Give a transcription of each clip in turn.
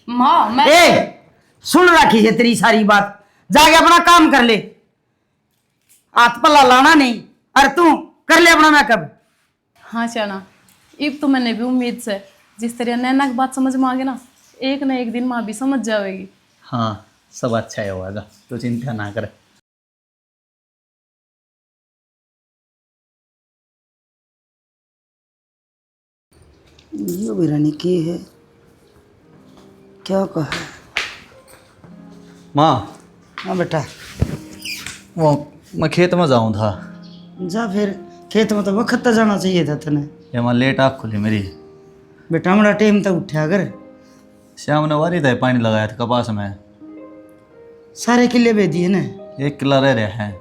माँ मैं सुन रखी है तेरी सारी बात, जाके अपना काम कर ले, हाथ पल्ला लाना नहीं। अरे तू कर ले अपना मेकअप। हाँ चना, अब तो मैंने भी उम्मीद से जिस तरह नैना की बात समझ में आ गई ना एक दिन माँ भी समझ जाएगी। हाँ सब अच्छा ही होगा, तो चिंता ना कर। ये बिरानी की है, क्या कहा? माँ हाँ बेटा, वो मैं खेत में जाऊँ था। जा फिर, खेत में तो वक्त तक जाना चाहिए था तने। ये मैं लेट आँख खुली मेरी। बेटा हमारा टाइम तक उठा कर, श्याम ने वारी था पानी लगाया था कपास में, सारे किले बे दिए ना। 1 किला रह रहा है।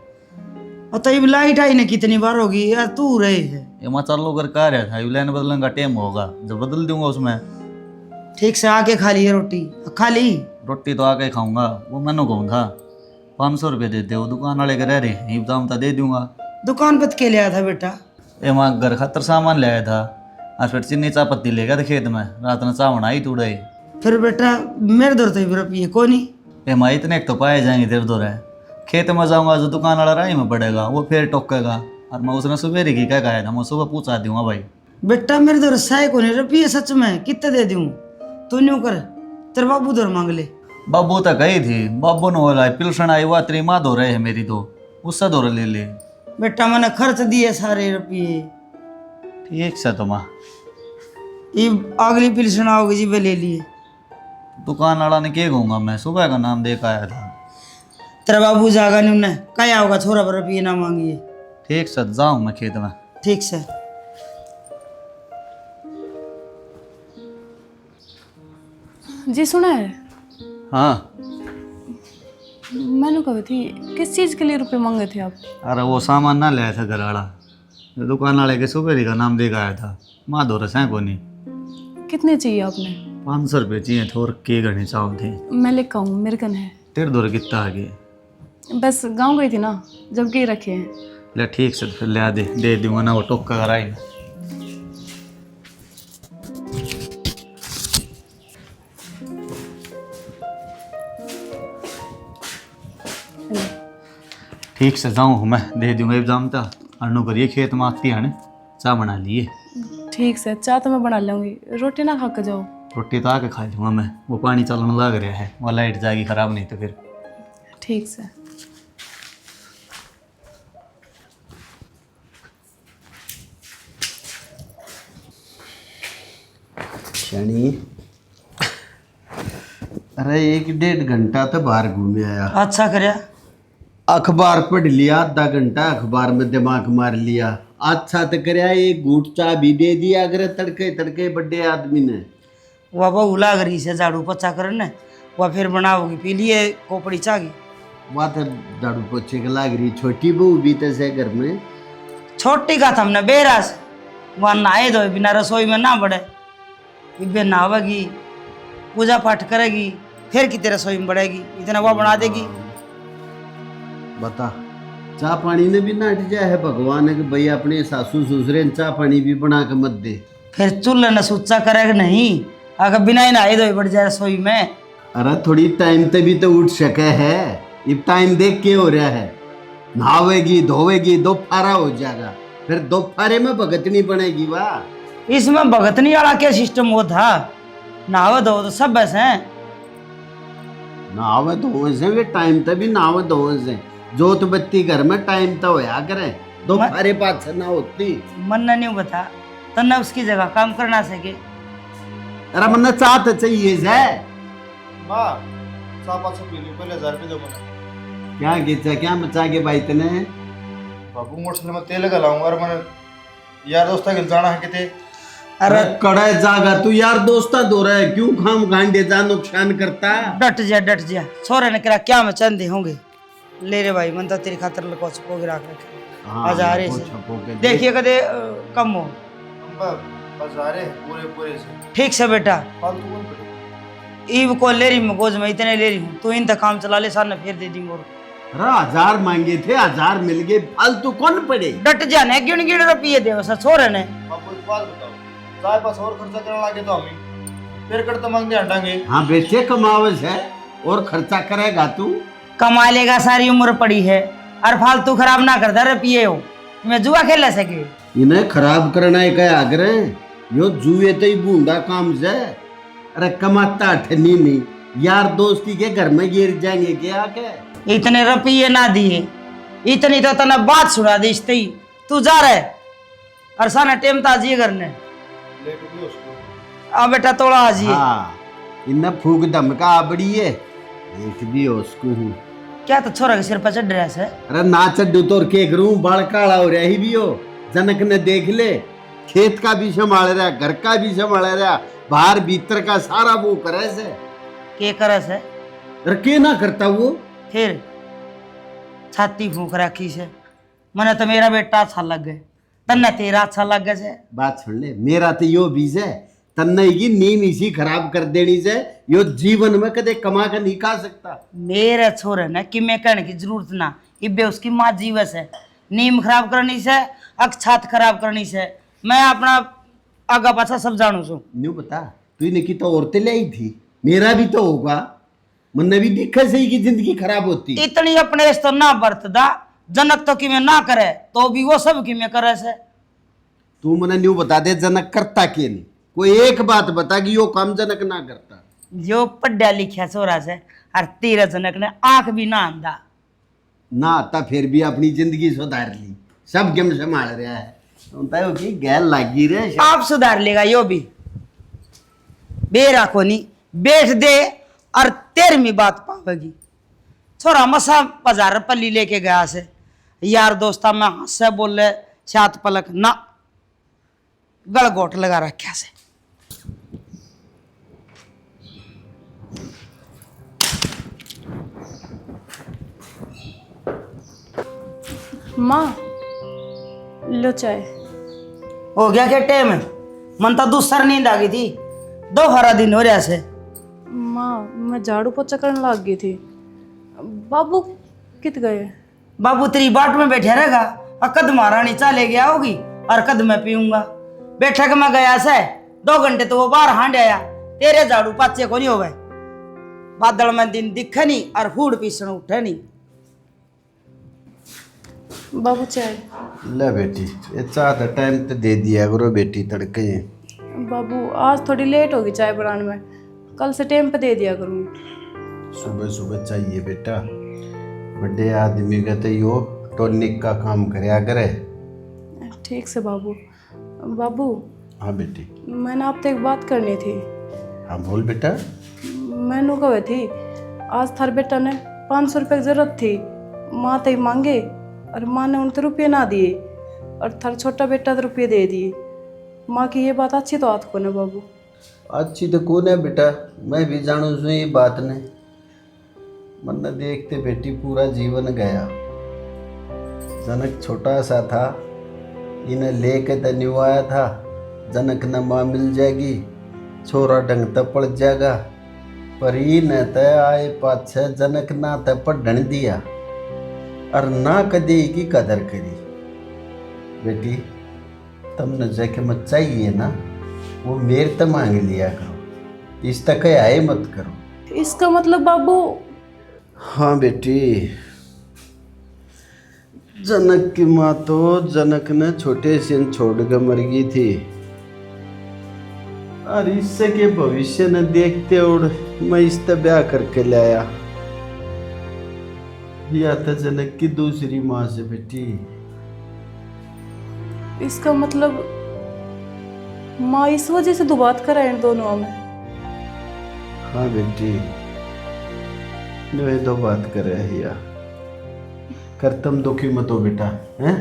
और तो ये लाइट आई ने कितनी बार होगी यार, तू रहे है। ये मैं चालू कर कहा रहा था, लाइन बदलने का टाइम होगा जब बदल दूंगा उसमें। ठीक से आके खा ली है रोटी, खा ली। रोटी तो आके खाऊंगा। वो मैंने कहूँ था 500 रुपये देते हो, दुकान वाले के रह रहे हैं, दाम तो दे दूंगा। दुकान पर के लिया था बेटा? ये वहाँ घर खातर सामान लाया था, आज फिर चीनी चाय पत्ती ले गया था खेत में, रात में चाय बनाई तूड़े। फिर बेटा मेरे दौर तो रुपये को नहीं। ये माँ इतने तो पाए जाएंगे तेरे दो है। खेत में जाऊंगा जो दुकान वाला राही में पड़ेगा वो फिर टोकेगा, और मैं उसने सुबह की क्या कहा था, मैं सुबह पूछा दूंगा भाई। बेटा मेरे दौर साय को नहीं रुपये सच में कितने दे दूँ? तू न्यू कर, तेरे बाबू दौर मांग ले। बाबू तो कही थी, बाबू ने बोला पिलसन आई हुआ तेरी माँ धो रहे है मेरी, तो उससे धो ले ले। बेटा मैंने खर्च दिए सारे रुपये। ठीक से तो माँ, ये अगली पिलसन आओगी जी वे ले लिए। दुकान वाला ने क्या कहूँगा, मैं सुबह का नाम देकर आया था। तेरा बाबू जागा नहीं उन्हें क्या होगा, छोरा पर रुपये ना मांगिए। ठीक से जाऊँ मैं खेत में। ठीक से। जी सुना है, हाँ मैंने कही थी किस चीज़ के लिए रुपए मांगे थे आप? अरे वो सामान ना लाया था घर वाला, दुकान वाले के सुबह का नाम देकर आया था, माँ धो रहे को नहीं। कितने चाहिए आपने? 500 रुपये चाहिए थे, और के करने चाहो थे। मैं लेकर आऊँ, मेरे कन है। तेरे दौर कितना आगे? बस गांव गई थी ना, जब के रखे हैं। ले ठीक से फिर ले दे दूंगा ना, वो टोका कराई। ठीक से जाऊँ मैं, दे दूंगा एग्जाम था। अनु करिए खेत में आती है ना, चाय बना लिए। ठीक से, चाय तो मैं बना लूँगी, रोटी ना खा के जाओ। रोटी तो आके खा लूँगा मैं, वो पानी चलने लग रहा है, वो लाइट जाएगी खराब नहीं तो फिर। ठीक से। शनि, अरे 1-1.5 घंटा तो बाहर घूमे आया। अच्छा करया। अखबार पढ़ लिया, आधा घंटा अखबार में दिमाग मार लिया। अच्छा तो करया, एक घूट चाय भी दे दिया अगर तड़के तड़के बड़े आदमी ने। वह बहू लाग रही से झाड़ू पोछा करने, वह फिर बनाओगी, पी लिए कोपड़ी चागी। वह तो झाड़ू पोछे के लाग रही, छोटी बहू भी तो से घर में। छोटी का हमने बेरास, वह नहाए धोए बिना रसोई में ना बढ़े। इबे नहावेगी, पूजा पाठ करेगी, फिर कितने रसोई में बढ़ेगी, इतना वह बना देगी। बता, चाय पानी ने भी ना हट जाए है भगवान है कि भाई अपने सासू ससुरे चाय पानी भी बना के मत दे। फिर चूल्हे न सुच्चा करेगा नहीं, अगर बिना ही नहाए धोए बढ़ जाए रसोई में। अरे थोड़ी टाइम पे भी तो उठ सके है, अब टाइम देख के हो रहा है। नहावेगी धोवेगी दोपहरा हो जाएगा, फिर दोपहरे में भगतनी बनेगी। वाह, इसमें भगतनी वाला क्या सिस्टम वो था? नहावे धो तो सब बस हैं। नहावे धोवे से वे टाइम तक भी नहावे धोवे से, जोत बत्ती घर में टाइम तो होया करे, दोपहरे पास ना होती। मन ने नहीं बता, तन्ने उसकी जगह काम करना सके। अरे मन चाह तो चाहिए से। माँ चाह 500 पी ली, पहले 1000 रुपये दो मुझे। क्या गेचा क्या मचा के भाई तने? बाबू मोटरसाइकिल में तेल लगा लाऊंगा, और मैंने यार दोस्ता के जाना है किते। अरे कड़े जागा तू यार दोस्ता दो रहा है, क्यों खाम खांडे जा नुकसान करता। डट जा छोरे ने करा क्या में चंदे होंगे। ले रे भाई, मन तो तेरी खातर लको छपो के रख रखे। आज आ रहे से देखिए कदे कम हो। बस आ रहे पूरे पूरे से। ठीक से बेटा, फालतू कौन पड़े। ईब को ले रही मैं गोज में इतने ले रही हूँ, तू इन काम चला ले, सामने फिर दे दी। और 1000 मांगे थे, 1000 मिल गए, फालतू कौन पड़े। डट जाने गिन रुपये दे छोरे ने। बाबू एक बात बताओ, चाय पास और खर्चा करने लगे तो हम फिर कर तो मांग दे हटांगे। हाँ बेटे कमावस है और खर्चा करेगा तू। कमा लेगा, सारी उम्र पड़ी है। और फालतू खराब ना करता रे पिए हो, मैं जुआ खेल सके। इन्हें खराब करना है क्या आग्रह, यो जुए तो ही बूंदा काम से। अरे कमाता ठन्नी नहीं, यार दोस्ती के घर में गिर जाएंगे क्या के। इतने रुपये ना दिए, इतनी तो तना बात सुना दी ही। तू जा रहे और साना टेम ताजी करने। लेट भी उसको। अब बेटा तोड़ा आजी। हाँ इन्हें फूक धमका आबड़ी है, देख भी हो उसको हूँ। क्या तो छोरा के सिर पर चढ़ रहा है। अरे ना चड्डू तोर के करूं, बाल काला हो रही भी हो। जनक ने देख ले, खेत का भी संभाल रहा, घर का भी संभाल रहा, बाहर भीतर का सारा वो करे से। के करस है अरे के ना करता वो। फिर छाती फूक रखी से। मने तो मेरा बेटा अच्छा लग गए, तन्ने तेरा अच्छा लग गए से। बात सुन ले, मेरा तो यो बीज है, तन्ने की नींद इसी खराब कर देनी से यो जीवन में कदे कमा कर नहीं खा सकता। मेरे छोरे ने कि मैं कहने की जरूरत ना, इबे उसकी माँ जीवस है। नीम खराब करनी से, अक्षात खराब करनी से, मैं अपना आगा पाछा सब जानू छू। न्यू बता, तू ने की तो औरतें ले आई थी, मेरा भी तो होगा। मन भी दिखा सही की जिंदगी खराब होती। इतनी अपने इस तो ना बरतदा, जनक तो कि मैं ना करे तो भी वो सब कि मैं करे से। तू मने न्यू बता दे जनक करता के नहीं, कोई एक बात बता कि यो काम जनक ना करता। जो पढ़ा लिखा छोरा से, और तेरा जनक ने आंख भी ना आंदा। ना आता फिर भी अपनी जिंदगी सुधार ली, सब गेम संभाल रहा है। सुनता है कि गैल लागी रे। आप सुधार लेगा यो भी। बेरा को नहीं बैठ दे और तेरहवीं बात पावेगी। छोरा मसा बाजार पल्ली लेके गया से, यार दोस्ता में हाथ से बोले सात पलक ना, गलगोट लगा रखा से। माँ लो चाय। हो गया क्या टाइम? मन तो दूसर नींद आ गई थी, दोपहरा दिन हो रहा से। माँ मैं झाड़ू पोछा करने लग गई थी। बाबू कित गए? बाबू तेरी बाट में बैठे रहेगा, और कद महारानी चाले गया होगी और कद मैं पीऊंगा। बैठक में गया से 2 घंटे तो वो बाहर हांड आया, तेरे झाड़ू पाचे को नहीं हो गए। बादल में दिन दिखे नहीं और फूड पीसण उठे नहीं। बाबू चाय। ले बेटी, ये चाह तो टाइम तो दे दिया करो बेटी तड़के। बाबू आज थोड़ी लेट होगी चाय बनाने में, कल से टाइम पे दे दिया करूँगी। सुबह सुबह चाहिए बेटा, बड़े आदमी का तो यो टॉनिक का काम करया करे। ठीक से बाबू। बाबू हाँ बेटी। मैंने आपसे एक बात करनी थी। हाँ बोल बेटा। मैंने कहे थी आज थार बेटा ने 500 रुपये की जरूरत थी, माँ तई मांगे और माँ ने उनके रुपये ना दिए, और थार छोटा बेटा तो रुपये दे दिए। माँ की ये बात अच्छी तो आत को ना बाबू। अच्छी तो कौन है बेटा, मैं भी जानू सू ये बात ने। मन देखते बेटी पूरा जीवन गया। जनक छोटा सा था, इन्हें लेके तो न्यू आया था। जनक न माँ मिल जाएगी, छोरा ढंग तो पड़ जाएगा, पर ये न तय आए पाछे जनक ना तो पढ़न दिया और ना कदे की कदर करी। बेटी तुमने जैके मत चाहिए ना, वो मेरे तो मांग लिया करो, इस तक आए मत करो। इसका मतलब बाबू? हाँ बेटी, जनक की माँ तो जनक ने छोटे से छोड़ कर मर गई थी, और इससे के भविष्य न देखते और मैं इससे ब्याह करके लाया। या तो जनक की दूसरी माँ से बेटी। इसका मतलब माँ इस वजह से दुबात करा इन दोनों में? हाँ बेटी, जो ये दो बात कर रहे हैं या कर, तुम दुखी मत हो बेटा, हैं?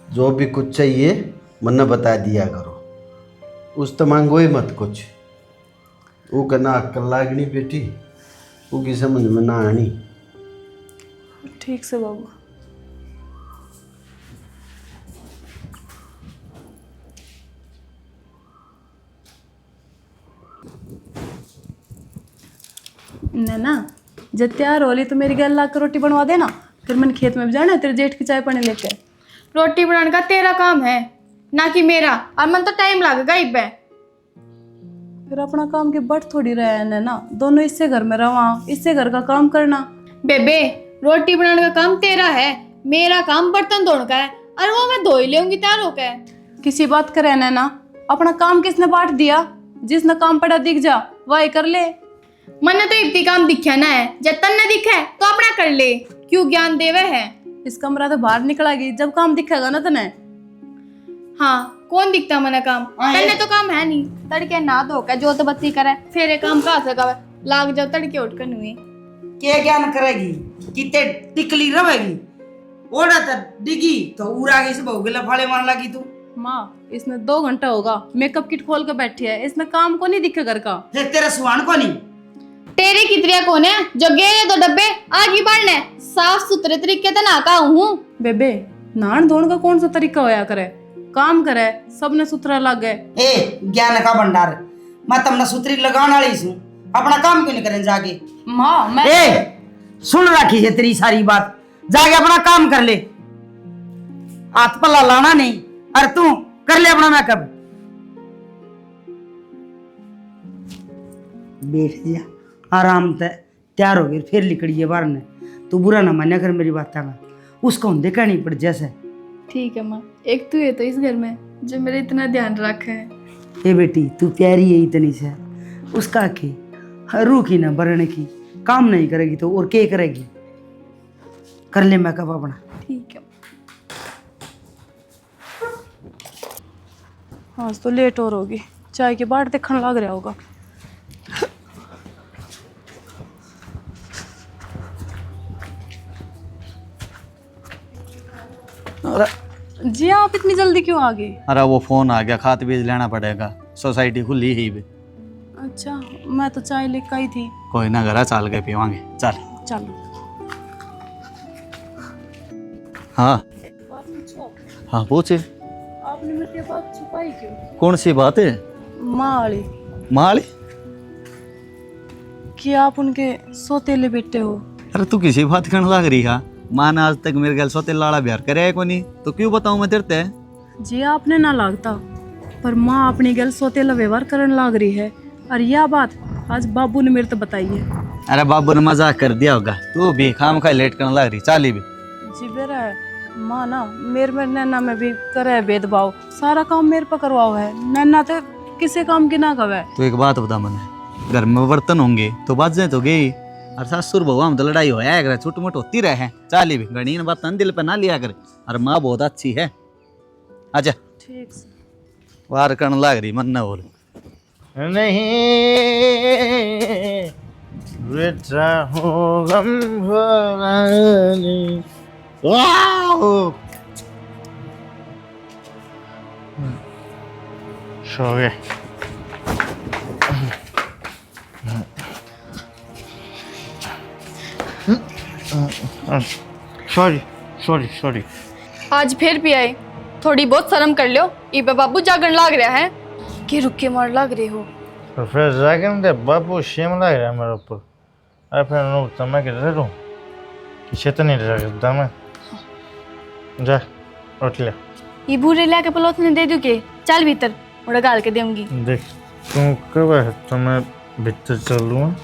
जो भी कुछ चाहिए मन बता दिया करो, उस तो मांगो ही मत कुछ। वो करना अक्ल लागनी बेटी, वो की समझ में ना आनी। ठीक से बाबू। नैना जब तैयार होली तो मेरी गल ला कर रोटी बनवा देना, फिर मैंने खेत में भी जाना है तेरे जेठ की चाय पानी लेके। रोटी बनाने का तेरा काम है ना कि मेरा, और मन तो टाइम लगेगा इब्बे। फिर अपना काम के बट थोड़ी रहे हैं ना, दोनों इससे घर में रवा, इससे घर का काम करना। बेबे रोटी बनाने का काम तेरा है, मेरा काम बर्तन धोने का है, और वो मैं धो ही लेंगी तैयार होकर है। किसी बात करे ना, अपना काम किसने बांट दिया? जिसने काम पड़ा दिख जा वही कर ले। मन्ने तो इतनी काम दिखा ना है, जब तन्ने दिखा है तो अपना कर ले, क्यों ज्ञान देवे है। इस कमरा तो बाहर निकलेगी जब काम दिखेगा ना तने। हाँ कौन दिखता मना काम, तन्ने तो काम है नहीं। तड़के ना धोकर जो तो बत्ती करे, फिर ये काम कहाँ से करे, लाग जाओ तड़के उठ कर नुए। के ज्ञान करेगी, कितने टिकली रहेगी, ओड़ा तो डिगी तो उड़ा गई से बहुगला फाड़े मार लगी तू। माँ इसने 2 घंटा होगा मेकअप किट खोल कर बैठी है, इसमें काम को नहीं दिखे घर का। फिर तेरा सुहान को नहीं, तेरे कितरिया कौन है जो गेरे दो डब्बे आगे बढ़ने, साफ सुथरे तरीके से नहाता हूँ। बेबे नहान धोने का कौन सा तरीका होया करे, काम करे सबने सुथरा लग गए। ए ज्ञान का भंडार, मैं तमना सुतरी लगाने वाली हूँ, अपना काम क्यों नहीं करें जाके। माँ मैं ए सुन रखी है तेरी सारी बात, जाके अपना काम कर ले, हाथ पल्ला लाना नहीं, अरे तू कर ले अपना मेकअप। बैठ जा आराम से, तैयार हो गई फिर लिकड़ी है बाहर ने। तू बुरा ना मान्या कर मेरी बात का, उसको हम देखा नहीं पड़ जैसे। ठीक है माँ, एक तू है तो इस घर में जो मेरा इतना ध्यान रखे है। ए बेटी तू प्यारी है इतनी से, उसका के रू की ना बरने की, काम नहीं करेगी तो और क्या करेगी। कर ले मेकअप अपना। ठीक है। आज तो लेट और होगी, चाय के बाट देखने लग रहा होगा। जी आप इतनी जल्दी क्यों आ गए? अरे वो फोन आ गया, खाद बीज लेना पड़ेगा, सोसाइटी खुली ही भी। अच्छा मैं तो चाय लेकर आई थी। कोई ना घर चाल के पीवांगे, चल। चलो। हाँ हाँ पूछे, आपने मेरी बात छुपाई क्यों? कौन सी बात है? माँ वाली माली, कि आप उनके सौतेले बेटे हो। अरे तू किसी बात करने लग रही है? माँ ने आज तक मेरे गल सोते लाड़ा ब्याह करे को नहीं, तो क्यों बताऊं मैं तेरे ते? जी आपने ना लागता, पर माँ अपनी गल सौतेला व्यवहार करने लग रही है, और यह बात आज बाबू ने मेरे तो बताई है। अरे बाबू ने मजाक कर दिया होगा, तू भी खाम खा लेट करने लग रही, चाली भी। जी बेरा है माँ ना मेरे नैना में भी करे भेदभाव, सारा काम मेरे पर करवाओ है, नैना तो किसी काम की ना कवे। तो एक बात बता मैंने, घर में बर्तन होंगे तो बाजें तो गई, और ससुर बहू हम तो लड़ाई होया करे, छोट मोट होती रहे, चाली भी घड़ी बर्तन दिल पे ना लिया करे। और माँ बहुत अच्छी है, आजा ठीक से। वार करने लग रही मन न बोल। नहीं बेटा हूँ गम भरानी। वाह! सो गए। Sorry sorry sorry. आज फिर भी आए, थोड़ी बहुत शर्म कर लो, इबे बाबू जागरण लाग रहा है कि रुक के मार लग रहे हो। तो फिर जागरण दे बाबू शेम लग रहा है मेरे ऊपर। अरे फिर नो तमा के रह दूं कि चेतन नहीं रखता मैं। जा उठ ले। ये बूढ़े लाके पलोथ ने दे दूं के, चल भीतर उड़ा गाल के देऊंगी। देख तू कब है तो मैं भीतर चलूँ,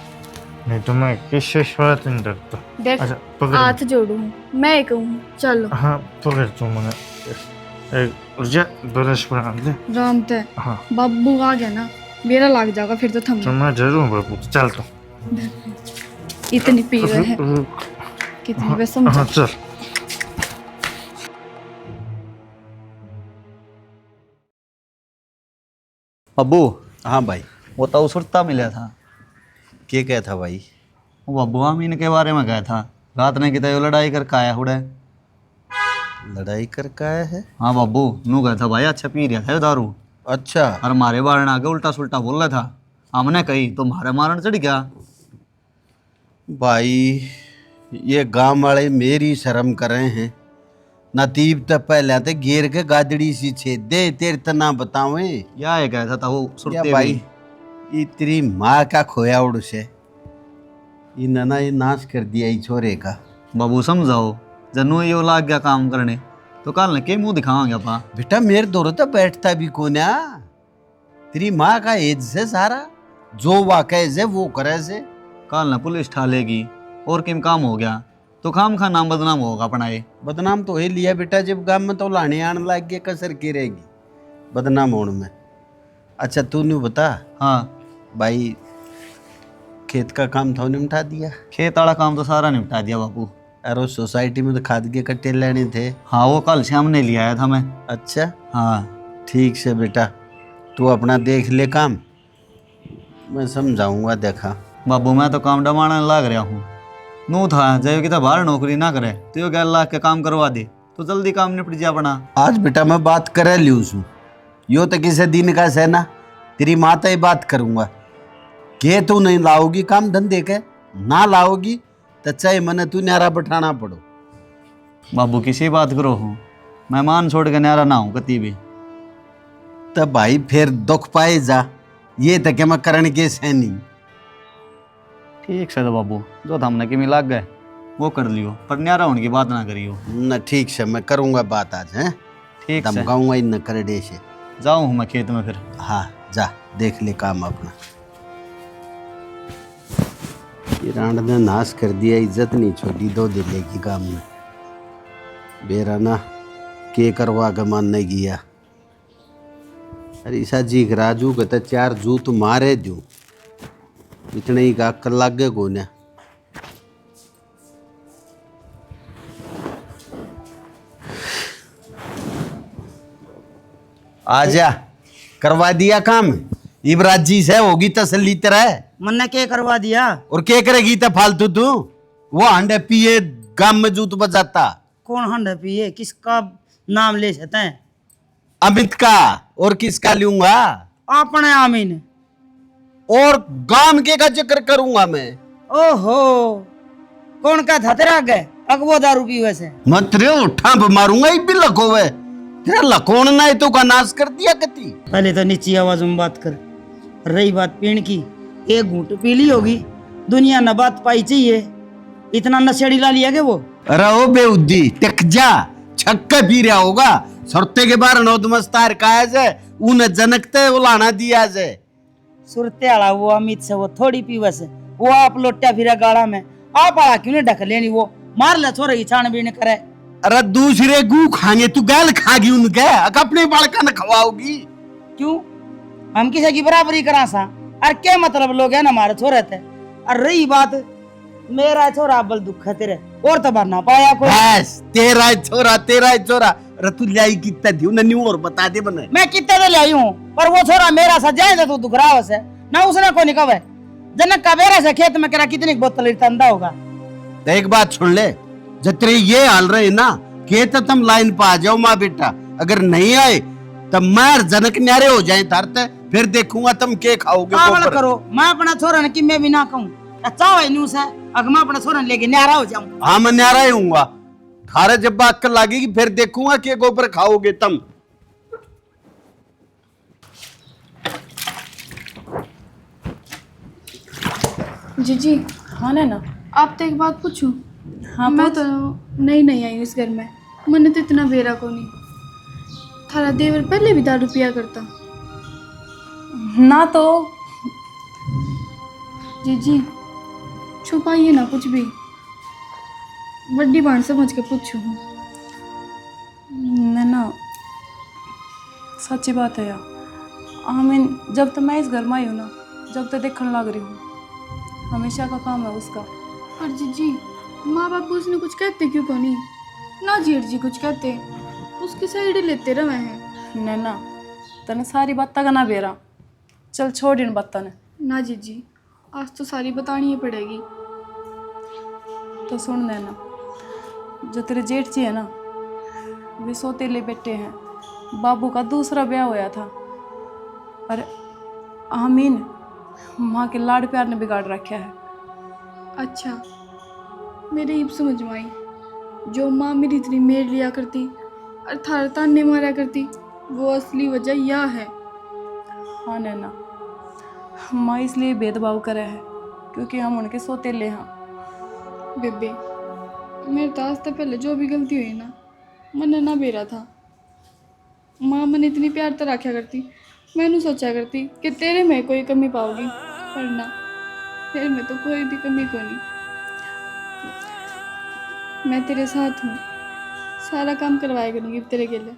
नहीं तो मैं किसी बात नहीं डरता। देख अच्छा पकड़। हाथ जोड़ू मैं कहूँ चलो। हाँ पकड़ तू मैंने एक जा ब्रश बना दे। राम ते हाँ बाबू आ गया ना, मेरा लग जाएगा फिर तो थम। तो मैं जरूर बाबू चल तो। इतनी पी रहे है, कितनी बे समझ। हाँ चल। अब्बू हाँ भाई, वो तो सुरता मिला था, क्या क्या था भाई? वो अब्बू अमीन के बारे में कहा था, रात ने कितना लड़ाई कर आया हुड़ा। लड़ाई करके आया है? हाँ बब्बू नू गया था भाई, अच्छा पी रहा था दारू, अच्छा और हमारे बारे आगे उल्टा सुल्टा बोल रहा था। हमने कही तो मारे मारन चढ़ गया। भाई, ये गांव वाले मेरी शर्म कर रहे हैं। नतीब तो पहले तो घेर के गादड़ी सी छेद दे तेरे तना बतावे। या ये कहता था वो या सुरते भाई, भी। ये तेरी माँ का खोया उड़ से ये नना ये नाश कर दिया ये छोरे का। बाबू समझाओ, जन्नू ये लाग गया काम करने तो कल ने के मुंह दिखावांगे अपा। बेटा मेरे दौर तो बैठता भी कौन है, तेरी माँ का एज से सारा जो वाकई से वो करे से। कल ना पुलिस ठा लेगी और किम काम हो गया तो खाम खा नाम बदनाम होगा अपना ये। बदनाम तो ही लिया बेटा, जब गांव में तो लाने आने लग गए, कसर की रहेगी बदनाम होने में। अच्छा तू नहीं बता हाँ, भाई, खेत का काम था निपटा दिया? खेत वाला काम तो सारा निपटा दिया बापू। अरे सोसाइटी में तो खाद के कट्टे लेने थे। हाँ, वो कल शाम ने ले आया था मैं। अच्छा हाँ ठीक से बेटा, तू अपना देख ले काम, मैं समझाऊंगा। देखा बाबू, मैं तो काम डमाने लग रहा हूँ। नू था जब कि तो बाहर नौकरी ना करे तो यो 11 लाख के काम करवा दे तो जल्दी काम निपट जा अपना। आज बेटा मैं बात करे लियू सू, यो तो किसी दिन का सेना, तेरी माता ही बात करूंगा के तू नहीं लाओगी काम धंधे के, ना लाओगी तो चाहे मने तू न्यारा बैठाना पड़ो। बाबू किसी बात करो हूँ, मेहमान छोड़ के न्यारा ना हूँ कती भी। तब भाई फिर दुख पाए जा, ये तो क्या मैं करण के सैनी। ठीक से तो बाबू, जो हमने कि मिला गए वो कर लियो, पर न्यारा होने की बात ना करियो। न ठीक से मैं करूंगा बात आज, है ठीक से धमकाऊंगा इन करडे से। जाऊँ हूँ मैं खेत में फिर। हाँ जा देख ले काम अपना। ये रांड ने नाश कर दिया, इज्जत नहीं छोड़ी दो दिले की काम में। बेरा ना के करवा के मानने गया। अरे ईसा जी राजू कहते 4 जूत मारे दूं, इतने ही का अक्ल लग गए को ने। आजा करवा दिया काम, इबराज जी से होगी तसल्ली तरह। मन्ने के करवा दिया? और क्या करेगी तो फालतू तू, वो हांडे पिए गाम में जूत बजाता। कौन हंड पिए? किसका नाम ले सकते हैं? अमित का, और किसका लूंगा? अपने आमीन। और गाम के का जिक्र करूंगा मैं। ओहो, कौन का था तेरा गए अगवो दारू पीवे से? मत रे उठा मारूंगा ही भी लकोवे, तेरा लकोण ना तो का नाश कर दिया कती। पहले तो नीची आवाज में बात कर। रही बात पीण की, एक घूंट पी ली होगी, दुनिया न बात पाई चाहिए, इतना नशेड़ी ला लिया के वो। अरे ओ बेउद्दी टेक जा, छक्के पी रहा होगा, सरते के बार नौद मस्तार काया से उन जनकते उलाना दिया से। सुरते आला वो अमित से वो थोड़ी पीवे से, वो आप लोटा फिरा गाड़ा में, आप आला क्यों नहीं ढक लेनी? वो मार ले छोरे की छानबीन करे। अरे दूसरे गू खाएंगे, तू गाल खागी उनके, अपने बालका न खवाओगी क्यों? हम किसी की बराबरी करा सा? अरे क्या मतलब लोग है ना हमारे छोरे थे। और रही बात मेरा छोरा बल दुख है तेरे, और तो भरना पाया कोई। बस तेरा छोरा, तेरा छोरा। अरे तू लाई कितना थी उन्हें और बता दे बने। मैं कितने तो लाई हूँ, पर वो छोरा मेरा सा जाए तो दुख रहा है ना, उसने को निकल है जनक का बेरा से खेत में करा कितनी बोतल अंधा होगा। तो एक बात सुन ले, जब तेरे ये हाल रहे ना के तो तुम लाइन पर आ जाओ माँ बेटा, अगर नहीं आए तब मैं जनक न्यारे हो जाए तारते, फिर देखूंगा तुम के खाओगे। पागल करो, मैं अपना छोरा ने कि मैं भी ना कहूँ अच्छा है न्यूज है, अगर मैं अपना छोरा लेके न्यारा हो जाऊं। हाँ मैं न्यारा ही हूँगा, थारे जब बात कर लगेगी फिर देखूंगा के गोबर खाओगे तुम। जीजी, हाँ ना। आप तो एक बात पूछूं? हाँ मैं पूछ। तो नई आई हूँ इस घर में, मैंने तो इतना बेरा को नहीं। थारा देवर पहले भी दारू पिया करता। ना तो जीजी छुपाइए ना कुछ भी, बड्डी बाण समझ के पूछू हूँ। ना सच्ची बात है यार। आमीन जब तक मैं इस घर में आई हूँ ना, जब तक देखने लग रही हूँ, हमेशा का काम है उसका। और जीजी माँ बाप उसने कुछ कहते क्यों को नहीं? ना जेठ जी कुछ कहते, उसकी साइड लेते रहे हैं। नैना तने सारी बात का ना बेरा, चल छोड़ इन बात ने। ना जीजी, आज तो सारी बतानी ही पड़ेगी। तो सुन नैना, जो तेरे जेठ जी है ना, वे सौतेले बेटे हैं, बाबू का दूसरा ब्याह होया था, और आमीन माँ के लाड प्यार ने बिगाड़ रखा है। अच्छा, मेरे ही समझ में आई, जो माँ मेरी इतनी मेर लिया करती और थार ताने मारा करती, वो असली वजह यह है। हाँ नैना, माँ इसलिए भेदभाव करे है क्योंकि हम उनके सौतेले हैं। बेबे, मेरे तो आज तक पहले जो भी गलती हुई ना, मैंने ना बेरा था। माँ मैंने इतनी प्यार तो रखा करती, मैंने सोचा करती कि तेरे में कोई कमी पाओगी, पर ना, तेरे में तो कोई भी कमी को नहीं। मैं तेरे साथ हूँ, सारा काम करवाया करूँगी तेरे के लिए।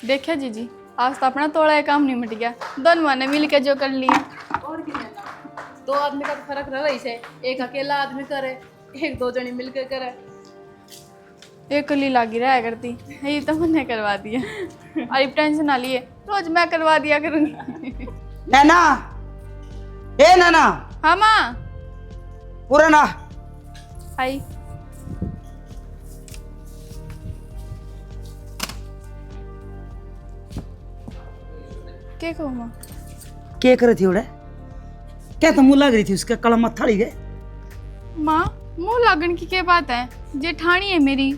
देखा जीजी, आज तो अपना थोड़ा ये काम नहीं मिट गया, दोनों ने मिल के जो कर लिया। और क्या है? दो आदमी का तो फर्क रह रही है, एक अकेला आदमी करे, एक दो जनी मिलकर करे। एक कली लागी रहा करती, ये तो मैंने करवा दिया। अरे टेंशन ना लिए, रोज मैं करवा दिया करूँगी। नैना, ए नैना, हाँ माँ। पूरा ना आई। क्या कहूँ माँ? क्या कर रही थी उड़े? क्या तो मुँह लग रही थी उसके, कलम मत थड़ी गए। माँ, मुंह लागन की क्या बात है? जेठानी है मेरी,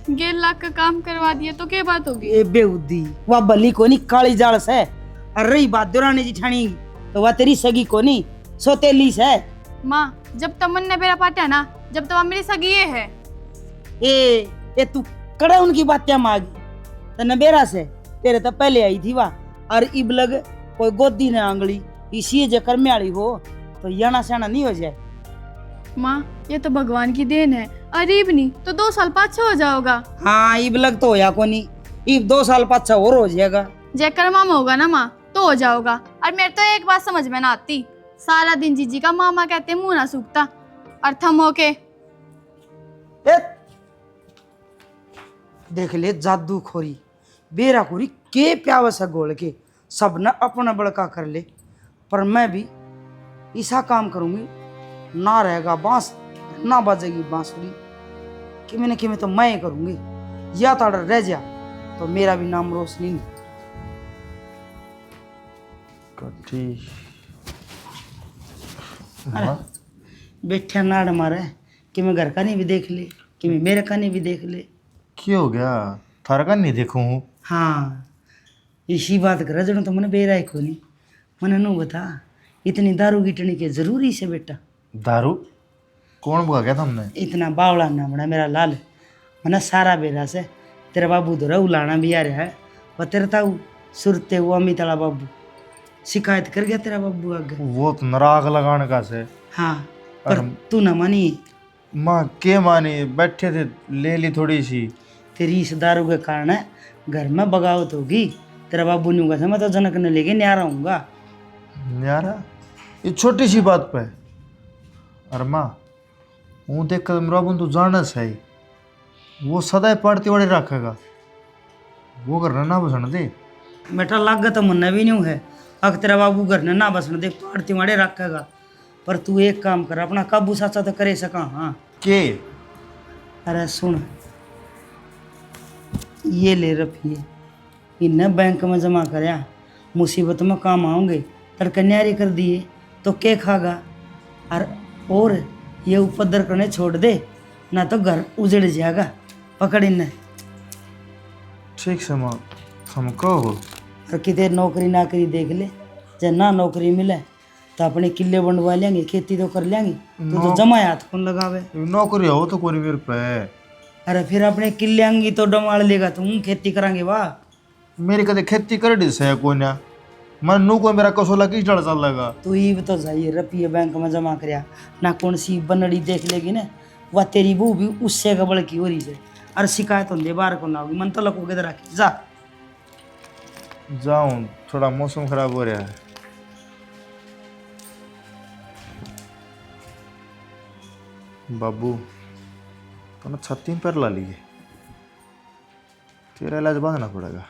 1.5 लाख का काम करवा दिया तो क्या बात होगी? ए बेउद्दी, वह बली को नहीं काली जाल से। और रही बात दुरानी जिठानी तो वह तेरी सगी को नहीं सोतेली से। माँ, जब तमन ने मेरा पाटा ना, जब तब मेरी सगी ये है। ए तू कड़े उनकी बातें मांगी तो नबेरा से तेरे तो पहले आई थी वाह। और इब लग कोई गोदी ने आंगली इसी जकर में आड़ी हो तो याना साना नहीं हो जाए। माँ, ये तो भगवान की देन है, अरीब नहीं तो 2 साल पाछा हो जाओगा। हाँ इब लग तो होया को नहीं, इब 2 साल पाछा और हो जाएगा। जयकर मामा होगा ना माँ तो हो जाओगा। और मेरे तो एक बात समझ में ना आती, सारा दिन जीजी का मामा कहते मुंह ना सूखता और थम होके। ए, देख ले जादू खोरी बेरा खोरी के प्यावस है गोल के सब न अपना बड़का कर ले। पर मैं भी ऐसा काम करूंगी, ना रहेगा बांस ना बजेगी बांसुरी, कि मैं तो मैं करूंगी। या तो रह जा तो मेरा भी नाम रोशनी नहीं। बैठा नाड़ मारे कि मैं घर का नहीं भी देख ले, कि मैं मेरे का नहीं भी देख ले। क्या हो गया? थारा का नहीं देखूं हूँ। हाँ इसी बात कर जनो तो मैंने बेरा को नहीं मैंने नू बता, इतनी दारू गिटनी के जरूरी से बेटा? दारू कौन बुआ गया तुमने? इतना बावला ना बना मेरा लाल, मैंने सारा बेरा से तेरा बाबू तो उलाना भी आ रहा है। और तेरा ताऊ सुरते हुआ अमिताला बाबू शिकायत कर गया तेरा बाबू आगे। वो तो नराग लगाने का से। हाँ पर तू ना मानी। माँ के मानी, बैठे थे ले ली थोड़ी सी। तेरी इस दारू के कारण घर में बगावत होगी। तेरा बाबू नहीं होगा मैं तो जनक ने लेके न्यारा हूँगा। न्यारा ये छोटी सी बात पे। अरे माँ हूँ देख कर मेरा बंधु जाना सही, वो सदा पढ़ती वाले रखेगा, वो करना ना बसन दे। बेटा लाग तो मुन्ना भी नहीं है, अगर तेरा बाबू घर ने ना बसन दे पढ़ती वाले रखेगा। पर तू एक काम कर, अपना काबू साचा तो करे सका। हाँ के? अरे सुन, ये ले रखिए, इन्हें बैंक में जमा करया, मुसीबत में काम आओगे। तड़के न्यारी कर दिए तो के खागा? और ये उपद्र करने छोड़ दे ना तो घर उजड़ जाएगा। पकड़ इन्हें। ठीक से माँ हम कहो। और कितने नौकरी नाकरी देख ले, जब ना नौकरी मिले तो अपने किले बंटवा लेंगे, खेती तो कर लेंगे। तो जमा हाथ कौन लगावे? नौकरी हो तो कोई मेरे पे। अरे फिर अपने किले आंगी तो डमाड़ लेगा, तुम खेती करांगे वाह। मेरी कदे खेती कर दी से कोई ना, मन नू कोई मेरा कसोला किस डर चल लगा। तू ही तो जाइए रुपये बैंक में जमा करया ना, कौन सी बनड़ी देख लेगी ना, वह तेरी बहू भी उससे गबड़ की हो रही है। अरे शिकायत होंगे बाहर को ना होगी, मन तो लको के रखी जा। जाऊं, थोड़ा मौसम खराब हो रहा है। बाबू तो ना छत्ती पर ला लिए, तेरा इलाज बांधना पड़ेगा।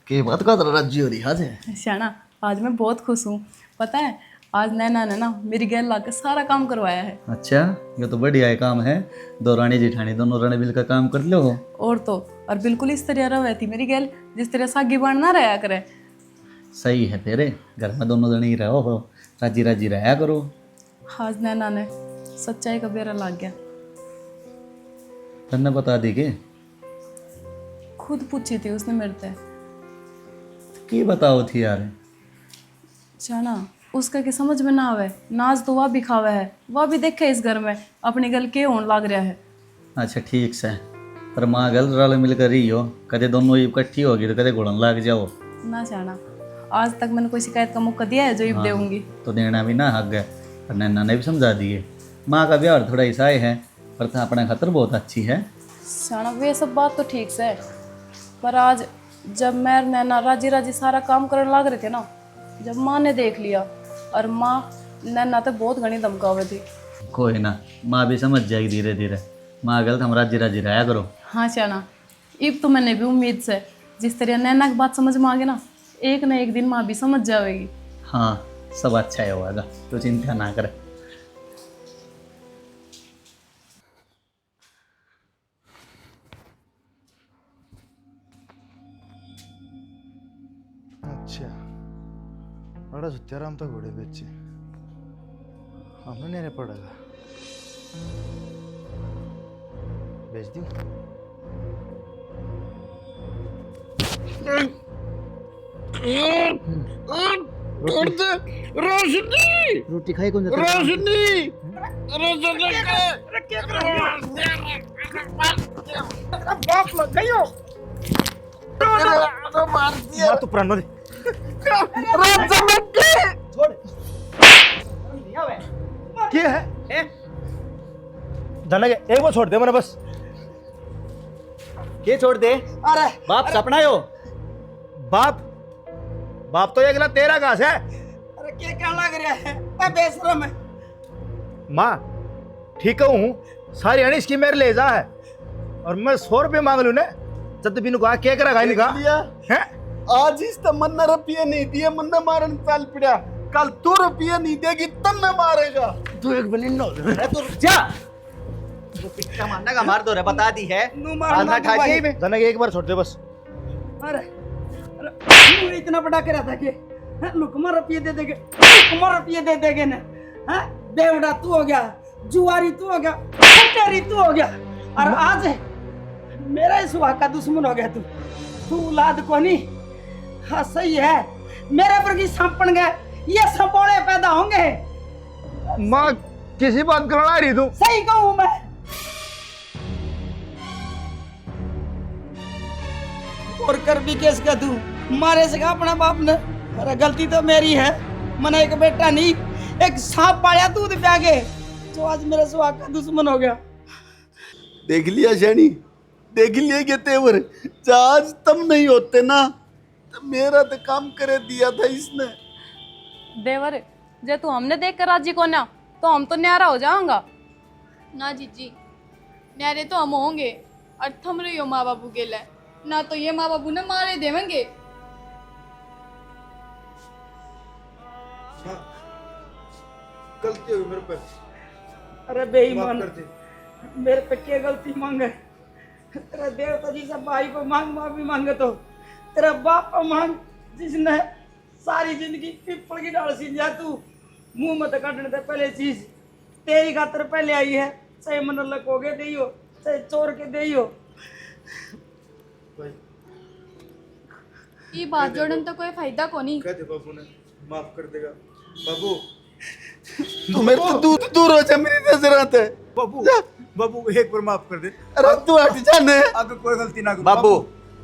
के बात का तरह राज्य हो रही आज है। श्याना, आज मैं बहुत खुश हूँ। पता है आज नैना ने ना मेरी गैल ला के सारा काम करवाया है। अच्छा ये तो बढ़िया है काम है, दो रानी जिठानी दोनों रानी मिलकर काम कर लो। और तो और बिल्कुल इस तरह रह थी मेरी गैल जिस तरह सागी बाण ना रहा करे। सही है तेरे घर में दोनों जने ही रहो हो, राजी राजी रहा करो। आज नैना ने सच्चाई का बेरा लाग गया। तन्ने बता दी के? खुद पूछी थी उसने मेरे से। की बताओ थी यार? जाना उसका के समझ में ना आवे, नाज तो वह भी खावे है, वह भी देखे इस घर में अपनी गल के होने लग रहा है। अच्छा ठीक से, पर माँ गल रल मिलकर रही हो, कदे दोनों इकट्ठी होगी तो कदे घुड़न लग जाओ ना जाना, आज तक मैंने कोई शिकायत का मौका दिया है जो इब देऊंगी। तो देना भी ना हक है। पर नैना ने भी समझा दिए, माँ का व्यवहार थोड़ा ईसा है पर तो अपना खतर बहुत अच्छी है। जाना वे सब बात तो ठीक से है, पर आज जब मैं और नैना राजी राजी सारा काम करने लग रहे थे ना, जब माँ ने देख लिया, और माँ नैना तो बहुत घनी धमकावे थी। कोई ना, माँ भी समझ जाएगी धीरे धीरे। माँ गलत हम राजी राजी रहा करो। हाँ जाना, इब तो मैंने भी उम्मीद से जिस तरह नैना की बात समझ में आ गई ना, एक न एक दिन माँ भी समझ जाएगी। हाँ सब अच्छा ही होगा, तो चिंता ना कर। अच्छा बड़ा सत्याराम तो घोड़े बेचे हमने नहीं पड़ेगा, बेच दी। रोशनी रोटी खाई कौन रोशनी बाप लग गई हो मार दिया तू प्राण दे क्या है जाने के एक बार छोड़ दे मैंने बस। के छोड़ दे? अरे बाप सपना हो। बाप बाप तो ये अगला तेरा घास है। अरे क्या क्या लग रहा है, मैं बेशरम है। माँ ठीक हूँ, सारी अणी इसकी मेरे ले जा है, और मैं 100 रुपये मांग लू ने जब बिनु कहा क्या करा गाय निकाह है। आज इस तो मन्ना रुपये नहीं दिए, मन्ना मारन चाल पड़ा, कल तू रुपये नहीं देगी तब मैं मारेगा। तू एक बनिन नो तू रुक जा, वो पिट्टा मारने का मार दो रे, बता दी है। नू मारना आधा खा के में जाने के एक बार छोड़ दे बस। अरे तू इतना बड़ा कर रहा था कि लुकमा रुपये दे देगे, लुकमा रुपये दे देगे ना। हाँ बेवड़ा तू हो गया, जुआरी तू हो गया, तेरी तू हो गया, और आज मेरा इस सुहा का दुश्मन हो गया। तू औलाद को नहीं। हाँ सही है, मेरे पर की सांपण गए, ये संपोड़े पैदा होंगे। माँ किसी बात करना रही तू? सही कहूँ मैं। और कर भी केस का तू मारे से अपना बाप ने। अरे गलती तो मेरी है, मैंने एक बेटा नहीं एक सांप पाया दूध प्या के, जो आज मेरे सुहाग का दुश्मन हो गया। देख लिया शैनी, देख लिया कि तेवर आज तुम नहीं होते ना तो मेरा तो काम करे दिया था इसने। देवर जे तू हमने देख कर राजी को ना, तो हम तो न्यारा हो जाऊंगा ना जीजी, न्यारे तो हम होंगे और थम रही हो माँ बापू के लिए, ना तो ये माँ बापू ने मारे देवेंगे। गलती हुई मेरे पे। अरे बेईमान, मेरे पे क्या गलती मांगे? तेरा देवता जी सब भाई को मांग माफी मांगे, तो तेरा बाप को मांग जिसने सारी जिंदगी पीपल की डाल सी जा। तू मुंह मत काटने से पहले चीज तेरी खातर पहले आई है, चाहे मन लग के दे हो, चाहे चोर के दे हो। ये बात जोड़न तो कोई फायदा को नहीं। कहते बाबू ने माफ कर देगा। बाबू तू मेरे तो दूध दूर हो जा, मेरी नजर आता है। बाबू बाबू एक बार माफ कर दे। अरे तू हट जाने। आगे कोई गलती ना कर बाबू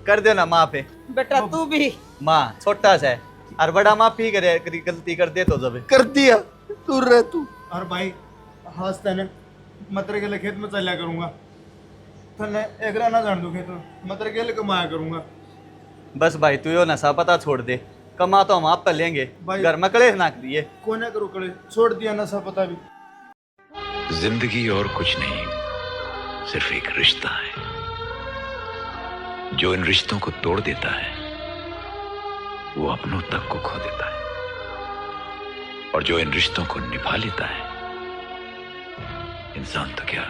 कर देना माफ है। बेटा तू भी माँ छोटा सा है और बड़ा माफी करे, गलती कर दे तो जब कर दिया, दूर रह तू। और भाई हंसते ने मतर के लिए खेत में चलिया करूंगा, थने एकरा ना जान दो खेत में, मतर के लिए कमाया करूंगा। बस भाई तू यो नशा पता छोड़ दे, कमा तो हम आप कर लेंगे, भाई- घर में कलेश ना करिए। कोने करो कड़े, छोड़ दिया नशा पता भी। जिंदगी और कुछ नहीं, सिर्फ एक रिश्ता है जो इन रिश्तों को तोड़ देता है, वो अपनों तक को खो देता है, और जो इन रिश्तों को निभा लेता है, इंसान तो क्या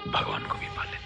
भगवान को भी पा लेता है।